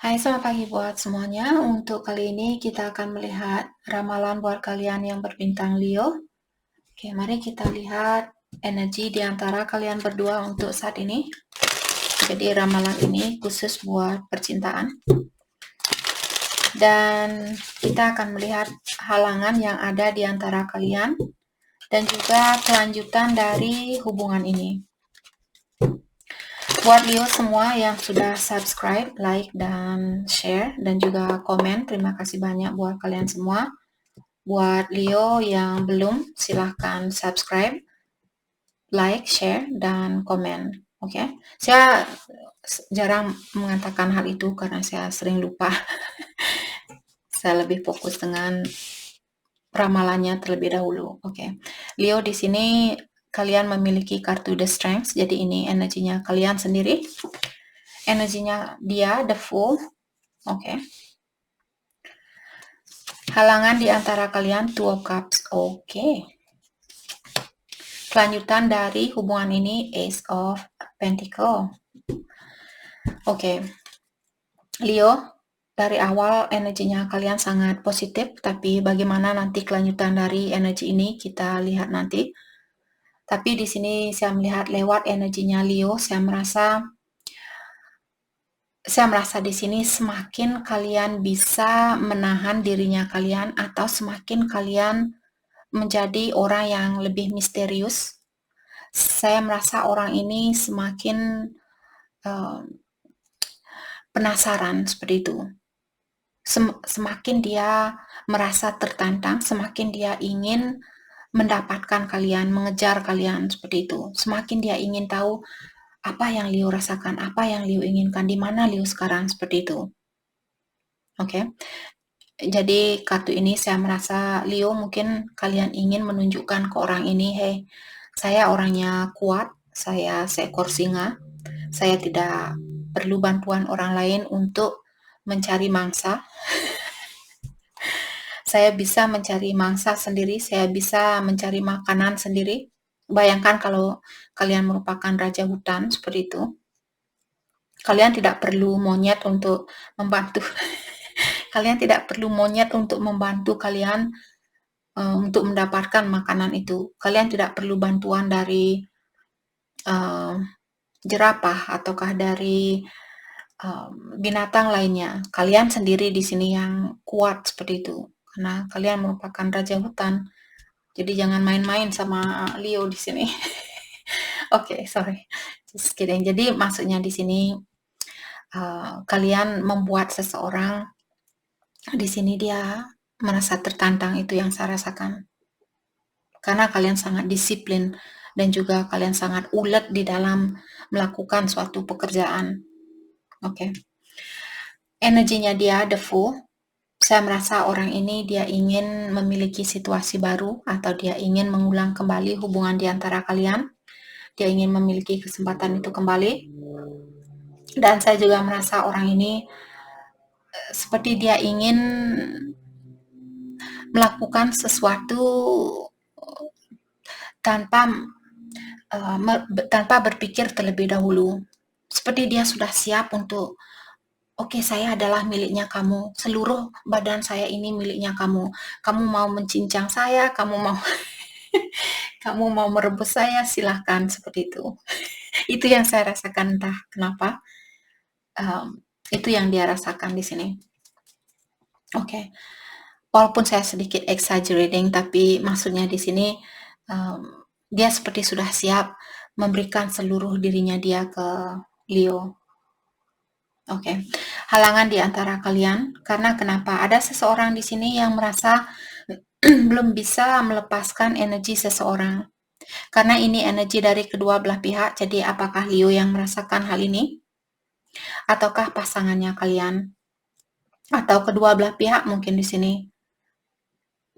Hai, selamat pagi buat semuanya. Untuk kali ini kita akan melihat ramalan buat kalian yang berbintang Leo. Oke, mari kita lihat energi di antara kalian berdua untuk saat ini. Jadi ramalan ini khusus buat percintaan. Dan kita akan melihat halangan yang ada di antara kalian dan juga kelanjutan dari hubungan ini. Buat Leo semua yang sudah subscribe, like, dan share, dan juga komen, terima kasih banyak buat kalian semua. Buat Leo yang belum, silahkan subscribe, like, share, dan komen. Oke, saya jarang mengatakan hal itu karena saya sering lupa. Saya lebih fokus dengan ramalannya terlebih dahulu. Oke, Leo di sini kalian memiliki kartu The Strength, jadi ini energinya kalian sendiri. Energinya dia The Fool. Oke. Halangan di antara kalian Two of Cups. Oke. Kelanjutan dari hubungan ini Ace of Pentacle. Oke. Leo, dari awal energinya kalian sangat positif, tapi bagaimana nanti kelanjutan dari energi ini kita lihat nanti. Tapi di sini saya melihat lewat energinya Leo, saya merasa di sini semakin kalian bisa menahan dirinya kalian atau semakin kalian menjadi orang yang lebih misterius. Saya merasa orang ini semakin penasaran seperti itu. Semakin dia merasa tertantang, semakin dia ingin mendapatkan kalian, mengejar kalian seperti itu. Semakin dia ingin tahu apa yang Leo rasakan, apa yang Leo inginkan, di mana Leo sekarang seperti itu. Oke. Jadi kartu ini saya merasa Leo mungkin kalian ingin menunjukkan ke orang ini, hey, saya orangnya kuat, saya seekor singa, saya tidak perlu bantuan orang lain untuk mencari mangsa. Saya bisa mencari mangsa sendiri, saya bisa mencari makanan sendiri. Bayangkan kalau kalian merupakan raja hutan seperti itu. Kalian tidak perlu monyet untuk membantu. Kalian tidak perlu monyet untuk membantu kalian untuk mendapatkan makanan itu. Kalian tidak perlu bantuan dari jerapah ataukah dari binatang lainnya. Kalian sendiri di sini yang kuat seperti itu. Karena kalian merupakan raja hutan. Jadi jangan main-main sama Leo di sini. Oke, sorry. Just kidding. Jadi maksudnya di sini kalian membuat seseorang di sini dia merasa tertantang, itu yang saya rasakan. Karena kalian sangat disiplin dan juga kalian sangat ulet di dalam melakukan suatu pekerjaan. Oke. Energinya dia The Fool. Saya merasa orang ini dia ingin memiliki situasi baru atau dia ingin mengulang kembali hubungan di antara kalian. Dia ingin memiliki kesempatan itu kembali. Dan saya juga merasa orang ini seperti dia ingin melakukan sesuatu tanpa berpikir terlebih dahulu. Seperti dia sudah siap untuk, oke, saya adalah miliknya kamu. Seluruh badan saya ini miliknya kamu. Kamu mau mencincang saya, kamu mau kamu mau merebus saya, silahkan seperti itu. Itu yang saya rasakan, entah kenapa. Itu yang dia rasakan di sini. Oke. Walaupun saya sedikit exaggerating, tapi maksudnya di sini dia seperti sudah siap memberikan seluruh dirinya dia ke Leo. Oke. Halangan di antara kalian karena kenapa? Ada seseorang di sini yang merasa belum bisa melepaskan energi seseorang. Karena ini energi dari kedua belah pihak, jadi apakah Leo yang merasakan hal ini? Ataukah pasangannya kalian? Atau kedua belah pihak mungkin di sini?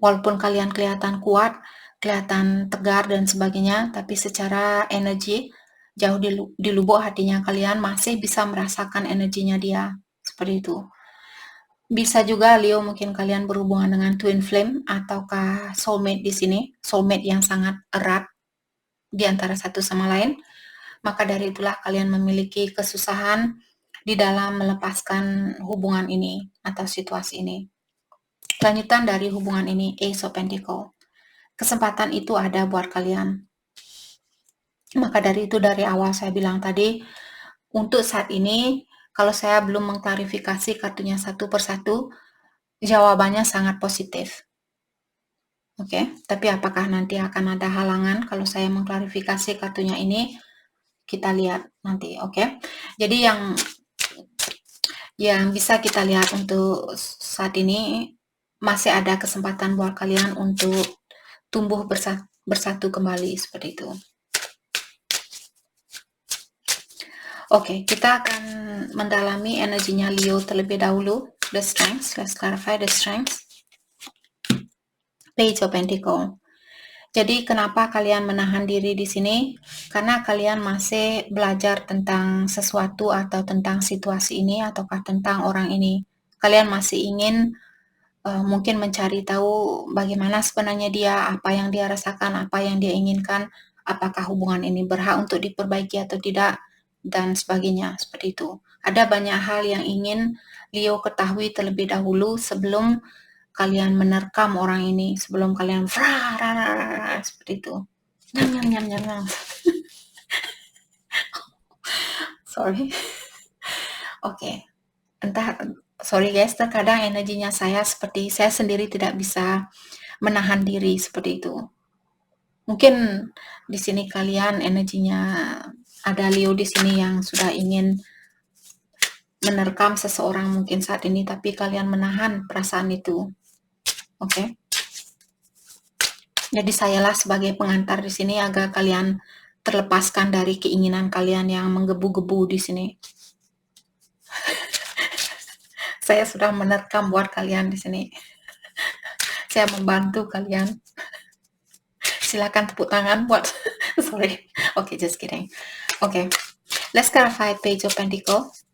Walaupun kalian kelihatan kuat, kelihatan tegar dan sebagainya, tapi secara energi jauh di lubuk hatinya kalian masih bisa merasakan energinya dia. Seperti itu. Bisa juga Leo mungkin kalian berhubungan dengan twin flame ataukah soulmate di sini, soulmate yang sangat erat di antara satu sama lain. Maka dari itulah kalian memiliki kesusahan di dalam melepaskan hubungan ini atau situasi ini. Lanjutan dari hubungan ini, Ace of Pentacles. Kesempatan itu ada buat kalian. Maka dari itu dari awal saya bilang tadi, untuk saat ini, kalau saya belum mengklarifikasi kartunya satu persatu, jawabannya sangat positif. Oke, tapi apakah nanti akan ada halangan kalau saya mengklarifikasi kartunya ini? Kita lihat nanti, oke? Jadi yang bisa kita lihat untuk saat ini, masih ada kesempatan buat kalian untuk tumbuh bersatu kembali seperti itu. Oke, kita akan mendalami energinya Leo terlebih dahulu. The strengths, let's clarify the strengths. Page of Pentacles. Jadi kenapa kalian menahan diri di sini? Karena kalian masih belajar tentang sesuatu atau tentang situasi ini ataukah tentang orang ini. Kalian masih ingin mungkin mencari tahu bagaimana sebenarnya dia, apa yang dia rasakan, apa yang dia inginkan, apakah hubungan ini berhak untuk diperbaiki atau tidak, dan sebagainya, seperti itu. Ada banyak hal yang ingin Leo ketahui terlebih dahulu sebelum kalian menerkam orang ini, sebelum kalian seperti itu. Nyam. Sorry. Oke. Sorry guys, terkadang energinya saya seperti saya sendiri tidak bisa menahan diri seperti itu. Mungkin di sini kalian energinya ada Leo di sini yang sudah ingin menerkam seseorang mungkin saat ini, tapi kalian menahan perasaan itu. Oke. Jadi sayalah sebagai pengantar di sini agar kalian terlepaskan dari keinginan kalian yang menggebu-gebu di sini. Saya sudah menerkam buat kalian di sini. Saya membantu kalian. Silakan tepuk tangan buat sorry. Okay, just kidding. Okay. Let's clarify Page of Pentacles.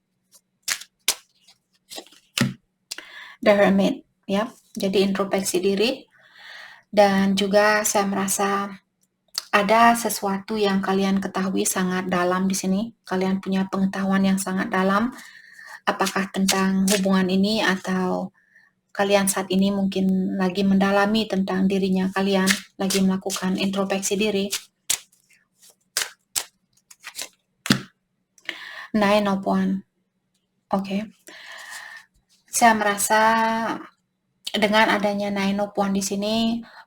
The Hermit, ya. Jadi introspeksi diri. Dan juga saya merasa ada sesuatu yang kalian ketahui sangat dalam di sini. Kalian punya pengetahuan yang sangat dalam. Apakah tentang hubungan ini atau kalian saat ini mungkin lagi mendalami tentang dirinya kalian, lagi melakukan introspeksi diri. Nine of Wands. Oke. Saya merasa dengan adanya Nine of Wands di sini,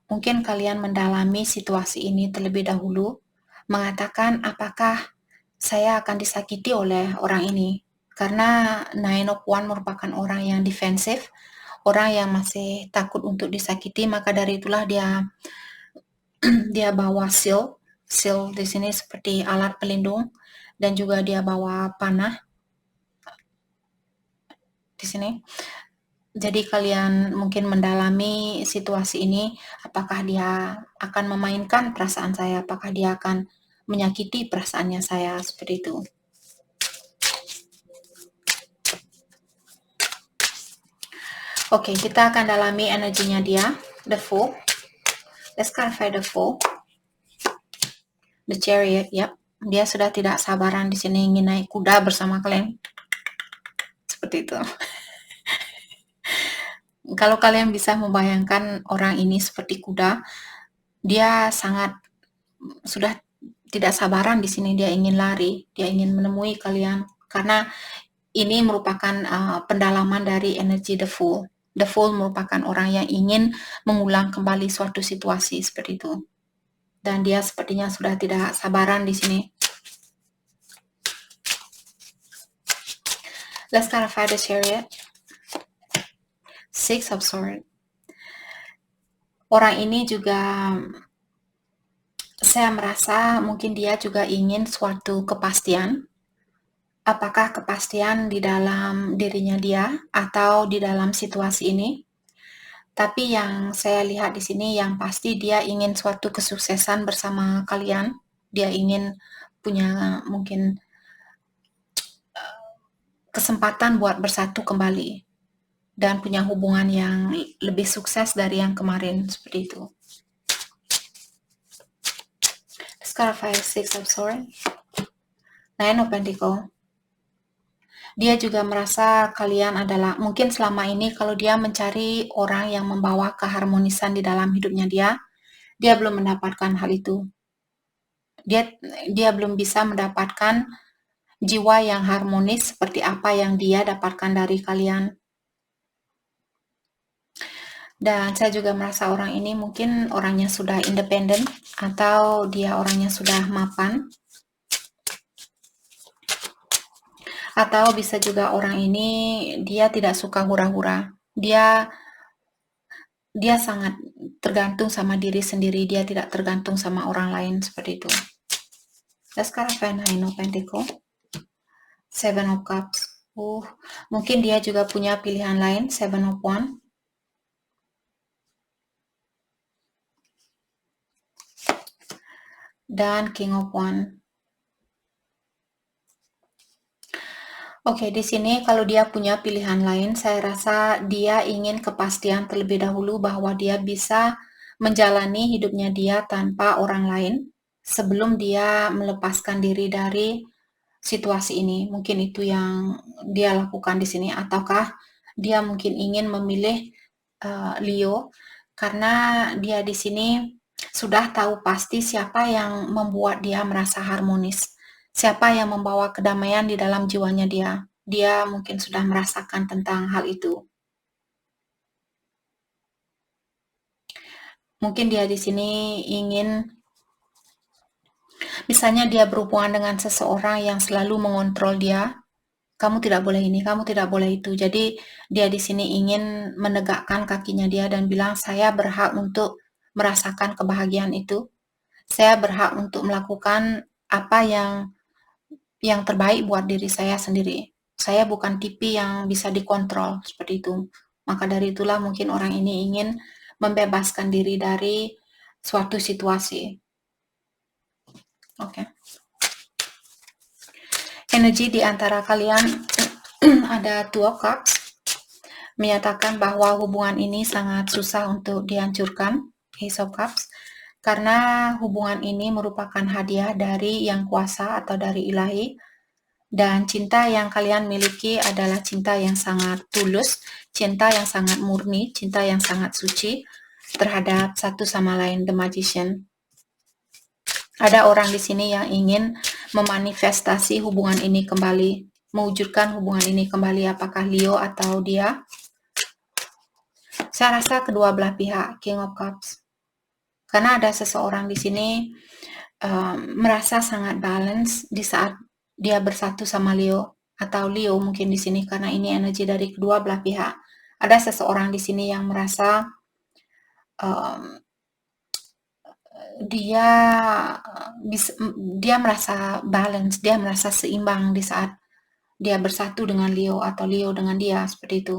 mungkin kalian mendalami situasi ini terlebih dahulu, mengatakan apakah saya akan disakiti oleh orang ini. Karena Nine of Wands merupakan orang yang defensif, orang yang masih takut untuk disakiti, maka dari itulah dia bawa shield di sini seperti alat pelindung, dan juga dia bawa panah di sini. Jadi kalian mungkin mendalami situasi ini, apakah dia akan memainkan perasaan saya, apakah dia akan menyakiti perasaannya saya, seperti itu. Oke, kita akan dalami energinya dia, the Fool. Let's clarify the Fool. The Chariot, yep. Dia sudah tidak sabaran di sini ingin naik kuda bersama kalian. Seperti itu. Kalau kalian bisa membayangkan orang ini seperti kuda, dia sudah tidak sabaran di sini, dia ingin lari, dia ingin menemui kalian, karena ini merupakan pendalaman dari energi The Fool. The Fool merupakan orang yang ingin mengulang kembali suatu situasi seperti itu. Dan dia sepertinya sudah tidak sabaran di sini. Let's clarify the Chariot. Six of Swords. Orang ini juga saya merasa mungkin dia juga ingin suatu kepastian. Apakah kepastian di dalam dirinya dia atau di dalam situasi ini? Tapi yang saya lihat di sini yang pasti dia ingin suatu kesuksesan bersama kalian. Dia ingin punya mungkin kesempatan buat bersatu kembali dan punya hubungan yang lebih sukses dari yang kemarin, seperti itu. Let's clarify Six of Swords. Nine of Pentacles. Dia juga merasa kalian adalah mungkin selama ini kalau dia mencari orang yang membawa keharmonisan di dalam hidupnya dia belum mendapatkan hal itu. Dia dia belum bisa mendapatkan jiwa yang harmonis seperti apa yang dia dapatkan dari kalian. Dan saya juga merasa orang ini mungkin orangnya sudah independen atau dia orangnya sudah mapan. Atau bisa juga orang ini dia tidak suka hura-hura. Dia sangat tergantung sama diri sendiri, dia tidak tergantung sama orang lain seperti itu. Dan sekarang Nine of Pentacles, Seven of Cups. Mungkin dia juga punya pilihan lain, Seven of Wands. Dan King of Wands. Oke, di sini kalau dia punya pilihan lain, saya rasa dia ingin kepastian terlebih dahulu bahwa dia bisa menjalani hidupnya dia tanpa orang lain sebelum dia melepaskan diri dari situasi ini. Mungkin itu yang dia lakukan di sini, ataukah dia mungkin ingin memilih Leo karena dia di sini sudah tahu pasti siapa yang membuat dia merasa harmonis. Siapa yang membawa kedamaian di dalam jiwanya dia. Dia mungkin sudah merasakan tentang hal itu. Mungkin dia di sini ingin, misalnya dia berhubungan dengan seseorang yang selalu mengontrol dia. Kamu tidak boleh ini, kamu tidak boleh itu. Jadi dia di sini ingin menegakkan kakinya dia dan bilang, saya berhak untuk merasakan kebahagiaan itu. Saya berhak untuk melakukan apa yang terbaik buat diri saya sendiri. Saya bukan tipe yang bisa dikontrol seperti itu. Maka dari itulah mungkin orang ini ingin membebaskan diri dari suatu situasi. Oke. Energi di antara kalian ada Two of Cups menyatakan bahwa hubungan ini sangat susah untuk dihancurkan, Ace of Cups, karena hubungan ini merupakan hadiah dari Yang Kuasa atau dari Ilahi. Dan cinta yang kalian miliki adalah cinta yang sangat tulus, cinta yang sangat murni, cinta yang sangat suci terhadap satu sama lain, The Magician. Ada orang di sini yang ingin memanifestasi hubungan ini kembali, mewujudkan hubungan ini kembali, apakah Leo atau dia. Saya rasa kedua belah pihak, King of Cups. Karena ada seseorang di sini merasa sangat balance di saat dia bersatu sama Leo, atau Leo mungkin di sini karena ini energi dari kedua belah pihak. Ada seseorang di sini yang merasa dia merasa balance, dia merasa seimbang di saat dia bersatu dengan Leo atau Leo dengan dia, seperti itu.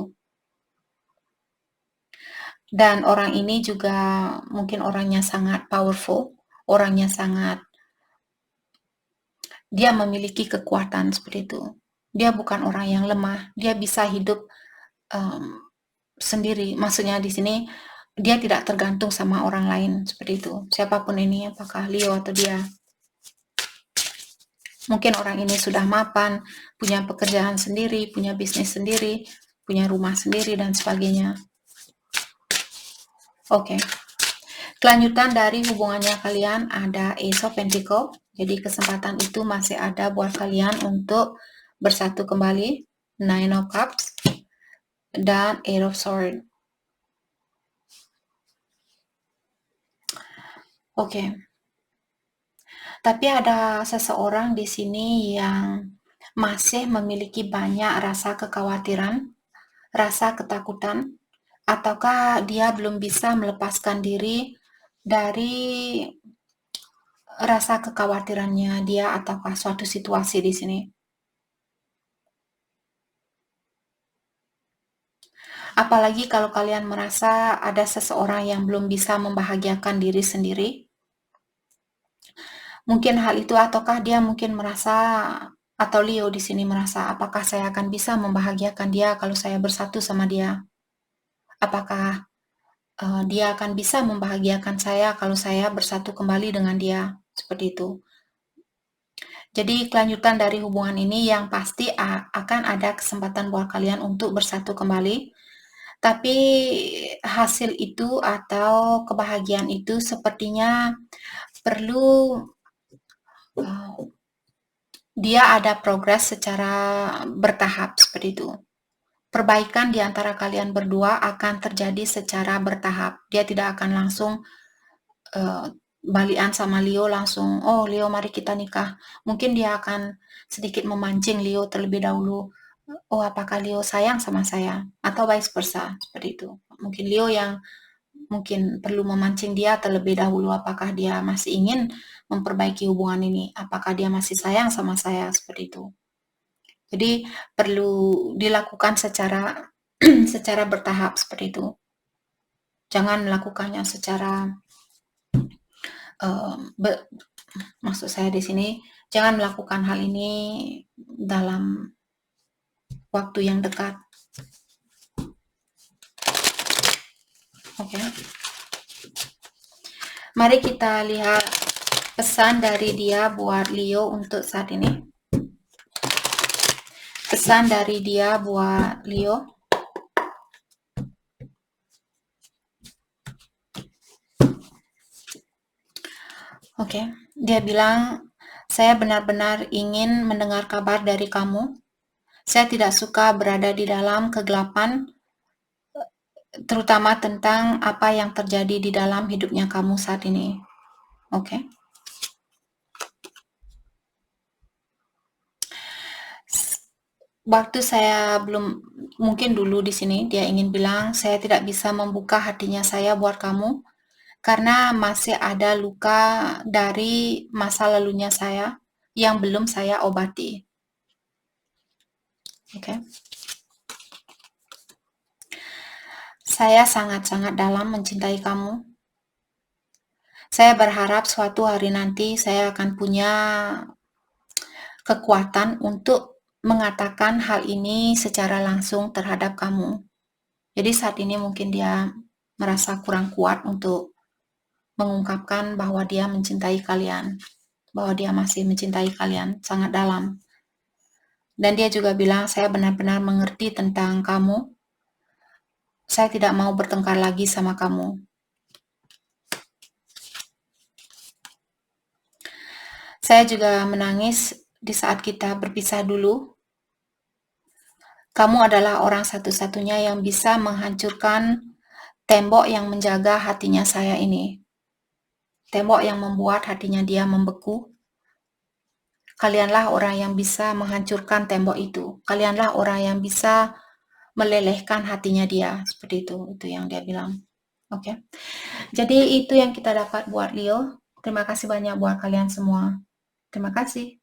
Dan orang ini juga mungkin orangnya sangat powerful, orangnya sangat, dia memiliki kekuatan seperti itu. Dia bukan orang yang lemah, dia bisa hidup sendiri. Maksudnya di sini dia tidak tergantung sama orang lain seperti itu. Siapapun ini, apakah Leo atau dia. Mungkin orang ini sudah mapan, punya pekerjaan sendiri, punya bisnis sendiri, punya rumah sendiri dan sebagainya. Oke. Kelanjutan dari hubungannya kalian ada Ace of Pentacles. Jadi kesempatan itu masih ada buat kalian untuk bersatu kembali. Nine of Cups dan Eight of Swords. Oke. Tapi ada seseorang di sini yang masih memiliki banyak rasa kekhawatiran, rasa ketakutan, ataukah dia belum bisa melepaskan diri dari rasa kekhawatirannya dia ataukah suatu situasi di sini. Apalagi kalau kalian merasa ada seseorang yang belum bisa membahagiakan diri sendiri. Mungkin hal itu, ataukah dia mungkin merasa, atau Leo di sini merasa, apakah saya akan bisa membahagiakan dia kalau saya bersatu sama dia? Apakah dia akan bisa membahagiakan saya kalau saya bersatu kembali dengan dia? Seperti itu. Jadi kelanjutan dari hubungan ini yang pasti akan ada kesempatan buat kalian untuk bersatu kembali. Tapi hasil itu atau kebahagiaan itu sepertinya perlu dia ada progres secara bertahap seperti itu. Perbaikan di antara kalian berdua akan terjadi secara bertahap. Dia tidak akan langsung balikan sama Leo langsung, oh Leo mari kita nikah. Mungkin dia akan sedikit memancing Leo terlebih dahulu. Oh apakah Leo sayang sama saya? Atau vice versa, seperti itu. Mungkin Leo yang mungkin perlu memancing dia terlebih dahulu, apakah dia masih ingin memperbaiki hubungan ini, apakah dia masih sayang sama saya, seperti itu. Jadi perlu dilakukan secara secara bertahap seperti itu. Jangan melakukannya secara maksud saya di sini jangan melakukan hal ini dalam waktu yang dekat. Oke. Mari kita lihat pesan dari dia buat Leo untuk saat ini. Pesan dari dia buat Leo. Oke, dia bilang, saya benar-benar ingin mendengar kabar dari kamu. Saya tidak suka berada di dalam kegelapan, terutama tentang apa yang terjadi di dalam hidupnya kamu saat ini. Oke. Waktu saya belum, mungkin dulu di sini dia ingin bilang, saya tidak bisa membuka hatinya saya buat kamu, karena masih ada luka dari masa lalunya saya yang belum saya obati. Oke. Saya sangat-sangat dalam mencintai kamu. Saya berharap suatu hari nanti saya akan punya kekuatan untuk mengatakan hal ini secara langsung terhadap kamu. Jadi saat ini mungkin dia merasa kurang kuat untuk mengungkapkan bahwa dia mencintai kalian, bahwa dia masih mencintai kalian sangat dalam. Dan dia juga bilang, saya benar-benar mengerti tentang kamu. Saya tidak mau bertengkar lagi sama kamu. Saya juga menangis di saat kita berpisah dulu. Kamu adalah orang satu-satunya yang bisa menghancurkan tembok yang menjaga hatinya saya ini. Tembok yang membuat hatinya dia membeku. Kalianlah orang yang bisa menghancurkan tembok itu. Kalianlah orang yang bisa melelehkan hatinya dia. Seperti itu yang dia bilang. Oke. Jadi itu yang kita dapat buat Leo. Terima kasih banyak buat kalian semua. Terima kasih.